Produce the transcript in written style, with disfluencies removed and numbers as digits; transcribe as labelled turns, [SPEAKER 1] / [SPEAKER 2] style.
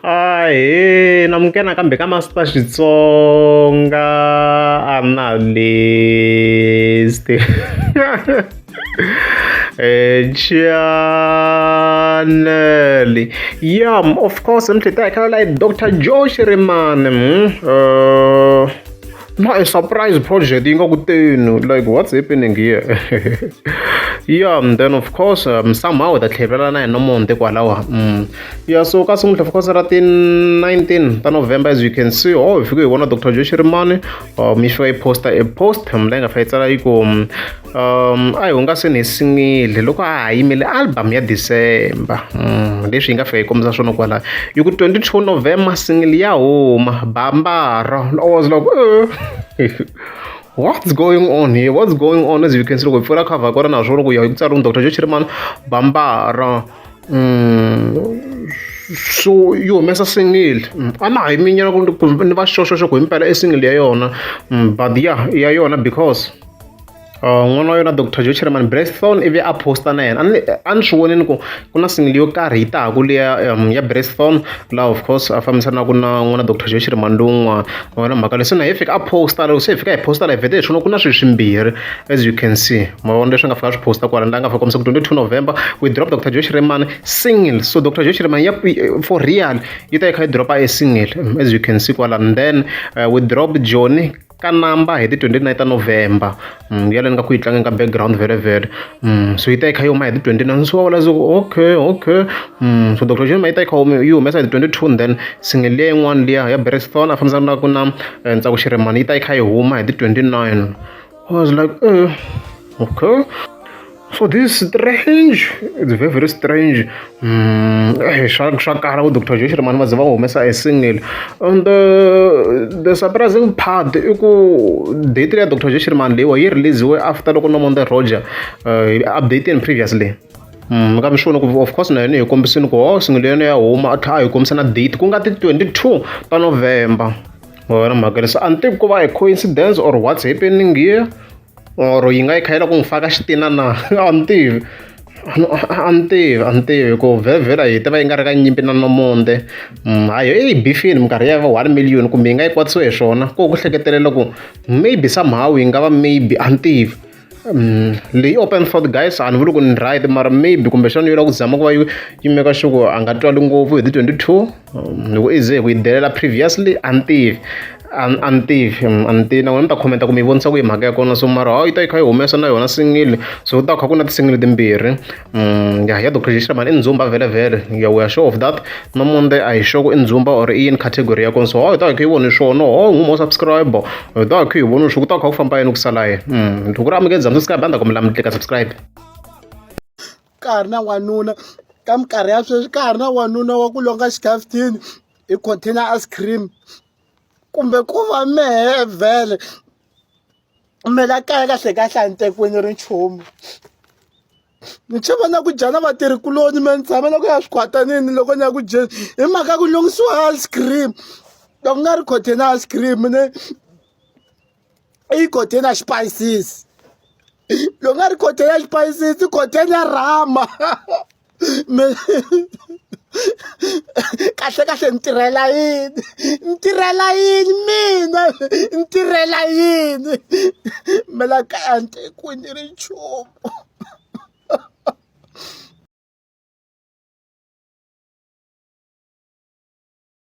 [SPEAKER 1] namukela kambe ka Master Xitsonga analyst. Channel. Yeah, of course, I'm like Dr. Josh Reman. Not a surprise project, like what's happening here? Yeah, then of course, somehow the Cleveland no more yeah, so of course at 19 November, as you can see, oh, if you want Dr. Josh Reman, if I post a post, then I unga se ni single loko a yimile album ya December leswi nga fika komisa swona kwala you 22 November single ya huma Bambara. I was like what's going on here? What's going on? As you can see, loko pfula cover kona na swona ku ya ku tsariwa Dr. Josh Reman Bambara. So you humesa single ana hi minyana ku ni va xoxoxo ku himpela e single ya yona but yeah ya yona because n'wana wa yona Dr. Josh Reman Breasthorn ivi a posta na yena a ni swi voneni ku na single yo karhi yi taku liya ya Breasthorn laha of course a fambisanaka na n'wana Dr. Josh Reman lowun'wana wona mhaka leswi na hi fika a posta loko se hi fika hi posta la hi vhete hi swona ku na swilo swimbirhi as you can see ma vona leswi nga fika swi posta kwala la nga fika komisa ku 22 November we drop Dr. Josh Reman single. So Dr. Josh Reman for real yi ta yi kha yi dropa a single as you can see kwala, and then we drop Johnny ka number hi the 29th November yale ni nga ku yi tlanga ka background very so yi ta yi kha yi huma hi the 29th. So wala okay so Dr. Josh Reman yi ta yi kha yi humesa hi the 22 and then single liya yin'wana liya ya Breasthorn a fambisanaka na Ntsako Xiremani yi ta yi kha yi huma hi the 29. I was like okay. So this is strange. It's very strange. Shakara with Dr. Josh Reman was a single. And the surprising part, date Dr. Josh Reman, they were released after the Roger updating previously. I'm sure of course na you come single ya huma you come sana date ku nga ti 22 November. Wena mhaka so until ku va a coincidence or what's happening here. Or yi nga yi kha yi la ku n'wi faka xitina na a ni tivi ku vhela hi tiva yi nga ri ka nyimpi na nomonde hayi yi bifini minkarhi ya va 1 million kumbe yi nga yi kwatisiwe hi swona ku hleketelela ku maybe somehow yi nga va maybe a ni tivi leyi open thought guys a ni vuli ku ni right mara maybe kumbexana yi la ku zama ku va yi meka sure ku a nga twali ngopfu hi ti 22 loko i ze ku yi delela previously a ni tivi antivi na wena mi ta khomenta ku mi vonisa ku hi mhaka ya kona so mara yi ta yi kha yi humesa na yona single so ku ta kha ku na tisingle timbirhi ya Dr. Josh Reman i ndzumba vhele ya we are sure of that nomonde a hi sure ku i ndzumba or i yini category ya kona so hi ta hi kha hi voni swona ngumo subscribe hi ta hi kha hi voni swi ku ta kha ku famba yini ku sala yini loko ri amukela dzama subscribe anda ku mi lama tlika subscribe
[SPEAKER 2] ka ha ri na n'wanuna ka minkarhi ya sweswi ka ha ri na n'wanuna wa ku longa xikhaftini hi container ice cream kumbe ku va mehe vhele me la kaya kahle kahle a ni tekiweni ri nchumu ni chava na ku dyana vatirhikuloni me ni tshama na ku ya swikhwatanini loko ni ya ku dyeni hi mhaka ku longisiwa ice cream loko nga ri container ice cream ne i container spices loko nga ri container spices i container rama kahle kahle ni tirhela yini mina ni tirhela yini me la kaya ni tekiweni ri nchumu.